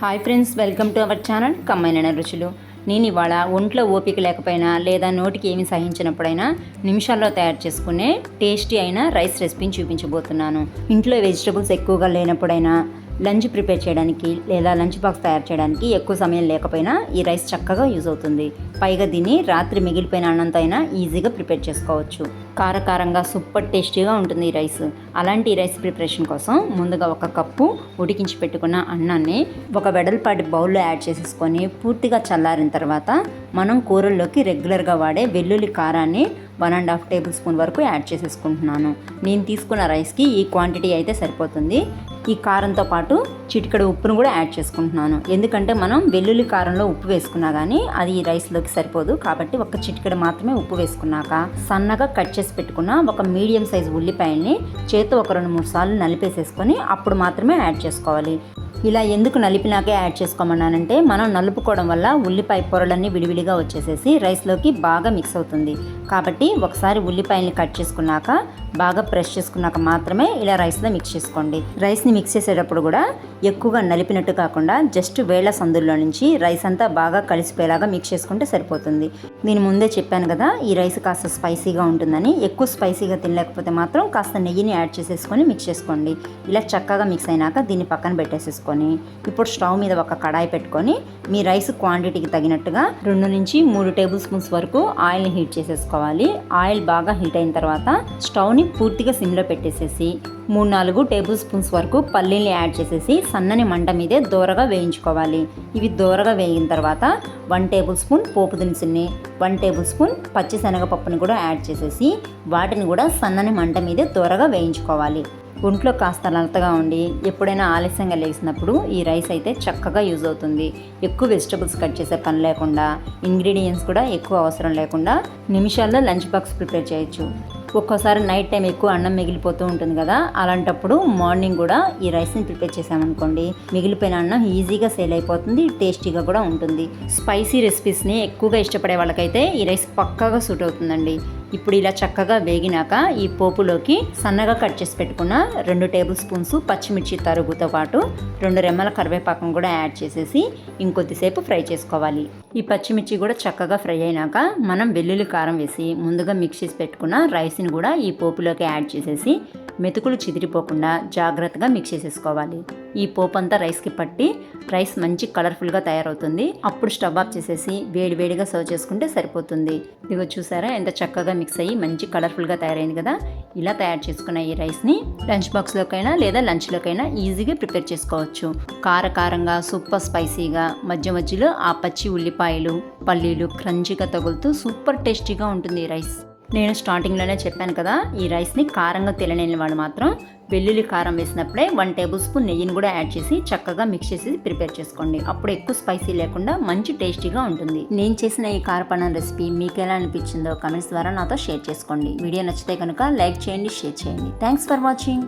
Hi friends, welcome to our channel కమ్మైన రుచులు. నేను ఇవాళ ఒంట్లో ఓపిక లేకపోయినా లేదా నోటికి ఏమి సహించినప్పుడైనా నిమిషాల్లో తయారు చేసుకునే టేస్టీ అయిన రైస్ రెసిపీని చూపించబోతున్నాను. ఇంట్లో వెజిటబుల్స్ ఎక్కువగా లేనప్పుడైనా లంచ్ ప్రిపేర్ చేయడానికి లేదా లంచ్ బాక్స్ తయారు చేయడానికి ఎక్కువ సమయం లేకపోయినా ఈ రైస్ చక్కగా యూజ్ అవుతుంది. పైగా దీన్ని రాత్రి మిగిలిపోయిన అన్నంతో అయినా ఈజీగా ప్రిపేర్ చేసుకోవచ్చు. కారకారంగా సూపర్ టేస్టీగా ఉంటుంది ఈ రైస్. అలాంటి ఈ రైస్ ప్రిపరేషన్ కోసం ముందుగా 1 కప్పు ఉడికించి పెట్టుకున్న అన్నాన్ని ఒక వెడల్పాటి బౌల్లో యాడ్ చేసేసుకొని పూర్తిగా చల్లారిన తర్వాత మనం కూరల్లోకి రెగ్యులర్గా వాడే వెల్లుల్లి కారాన్ని 1.5 టేబుల్ స్పూన్ వరకు యాడ్ చేసేసుకుంటున్నాను. నేను తీసుకున్న రైస్కి ఈ క్వాంటిటీ అయితే సరిపోతుంది. ఈ కారంతో పాటు చిటికెడు ఉప్పును కూడా యాడ్ చేసుకుంటున్నాను. ఎందుకంటే మనం వెల్లుల్లి కారంలో ఉప్పు వేసుకున్నా కానీ అది ఈ రైస్లోకి సరిపోదు. కాబట్టి ఒక చిటికెడు మాత్రమే ఉప్పు వేసుకున్నాక సన్నగా కట్ చేసి పెట్టుకున్న ఒక మీడియం సైజు ఉల్లిపాయల్ని చేతితో ఒక 2-3 సార్లు నలిపేసేసుకొని అప్పుడు మాత్రమే యాడ్ చేసుకోవాలి. ఇలా ఎందుకు నలిపినాకే యాడ్ చేసుకోమన్నానంటే మనం నలుపుకోవడం వల్ల ఉల్లిపాయ పొరలన్నీ విడివిడిగా వచ్చేసేసి రైస్లోకి బాగా మిక్స్ అవుతుంది. కాబట్టి ఒకసారి ఉల్లిపాయల్ని కట్ చేసుకున్నాక బాగా ప్రెస్ చేసుకున్నాక మాత్రమే ఇలా రైస్లో మిక్స్ చేసుకోండి. రైస్ని మిక్స్ చేసేటప్పుడు కూడా ఎక్కువగా నలిపినట్టు కాకుండా జస్ట్ వేళ్ల సందుల్లో నుంచి రైస్ అంతా బాగా కలిసిపోయేలాగా మిక్స్ చేసుకుంటే సరిపోతుంది. నేను ముందే చెప్పాను కదా, ఈ రైస్ కాస్త స్పైసీగా ఉంటుందని. ఎక్కువ స్పైసీగా తినలేకపోతే మాత్రం కాస్త నెయ్యిని యాడ్ చేసేసుకొని మిక్స్ చేసుకోండి. ఇలా చక్కగా మిక్స్ అయినాక దీన్ని పక్కన పెట్టేసేసుకొని ఇప్పుడు స్టవ్ మీద ఒక కడాయి పెట్టుకొని మీ రైస్ క్వాంటిటీకి తగినట్టుగా 2 నుంచి 3 టేబుల్ స్పూన్స్ వరకు ఆయిల్ని హీట్ చేసేసుకోవాలి. ఆయిల్ బాగా హీట్ అయిన తర్వాత స్టవ్ని పూర్తిగా సిమ్లో పెట్టేసేసి 3-4 టేబుల్ స్పూన్స్ వరకు పల్లీల్ని యాడ్ చేసేసి సన్నని మంట మీదే దోరగా వేయించుకోవాలి. ఇవి దోరగా వేగిన తర్వాత 1 టేబుల్ స్పూన్ పోపు దినుసుల్ని 1 టేబుల్ స్పూన్ పచ్చిశనగపప్పుని కూడా యాడ్ చేసేసి వాటిని కూడా సన్నని మంట మీదే దోరగా వేయించుకోవాలి. ఒంట్లో కాస్త నలతగా ఉండి ఎప్పుడైనా ఆలస్యంగా లేచినప్పుడు ఈ రైస్ అయితే చక్కగా యూజ్ అవుతుంది. ఎక్కువ వెజిటబుల్స్ కట్ చేసే పని లేకుండా, ఇంగ్రీడియంట్స్ కూడా ఎక్కువ అవసరం లేకుండా నిమిషాల్లో లంచ్ బాక్స్ ప్రిపేర్ చేయొచ్చు. ఒక్కోసారి నైట్ టైం ఎక్కువ అన్నం మిగిలిపోతూ ఉంటుంది కదా, అలాంటప్పుడు మార్నింగ్ కూడా ఈ రైస్ని ప్రిపేర్ చేసామనుకోండి, మిగిలిపోయిన అన్నం ఈజీగా సేల్ అయిపోతుంది, టేస్టీగా కూడా ఉంటుంది. స్పైసీ రెసిపీస్ని ఎక్కువగా ఇష్టపడే వాళ్ళకైతే ఈ రైస్ పక్కాగా సూట్ అవుతుందండి. ఇప్పుడు ఇలా చక్కగా వేగినాక ఈ పోపులోకి సన్నగా కట్ చేసి పెట్టుకున్న 2 టేబుల్ స్పూన్స్ పచ్చిమిర్చి తరుగుతో పాటు 2 రెమ్మల కరివేపాకం కూడా యాడ్ చేసేసి ఇంకొద్దిసేపు ఫ్రై చేసుకోవాలి. ఈ పచ్చిమిర్చి కూడా చక్కగా ఫ్రై అయినాక మనం వెల్లుల్లి కారం వేసి ముందుగా మిక్స్ చేసి పెట్టుకున్న రైస్ని కూడా ఈ పోపులోకి యాడ్ చేసేసి మెతుకులు చిదిరిపోకుండా జాగ్రత్తగా మిక్స్ చేసేసుకోవాలి. ఈ పోపు అంతా రైస్కి పట్టి రైస్ మంచి కలర్ఫుల్గా తయారవుతుంది. అప్పుడు స్టవ్ ఆఫ్ చేసేసి వేడివేడిగా సర్వ్ చేసుకుంటే సరిపోతుంది. ఇదిగో చూసారా ఎంత చక్కగా మిక్స్ అయ్యి మంచి కలర్ఫుల్గా తయారైంది కదా. ఇలా తయారు చేసుకున్న ఈ రైస్ని లంచ్ బాక్స్లోకైనా లేదా లంచ్లోకైనా ఈజీగా ప్రిపేర్ చేసుకోవచ్చు. కారకారంగా సూపర్ స్పైసీగా మధ్య మధ్యలో ఆ పచ్చి ఉల్లిపాయలు పల్లీలు క్రంచీగా తగులుతూ సూపర్ టేస్టీగా ఉంటుంది ఈ రైస్. నేను స్టార్టింగ్లోనే చెప్పాను కదా, ఈ రైస్ని కారంగా తినలేని వాళ్ళు మాత్రం వెల్లుల్లి కారం వేసినప్పుడే 1 టేబుల్ స్పూన్ నెయ్యిని కూడా యాడ్ చేసి చక్కగా మిక్స్ చేసి ప్రిపేర్ చేసుకోండి. అప్పుడు ఎక్కువ స్పైసీ లేకుండా మంచి టేస్టీగా ఉంటుంది. నేను చేసిన ఈ కారపన్నం రెసిపీ మీకు ఎలా అనిపించిందో కమెంట్స్ ద్వారా నాతో షేర్ చేసుకోండి. వీడియో నచ్చితే కనుక లైక్ చేయండి, షేర్ చేయండి. Thanks for watching.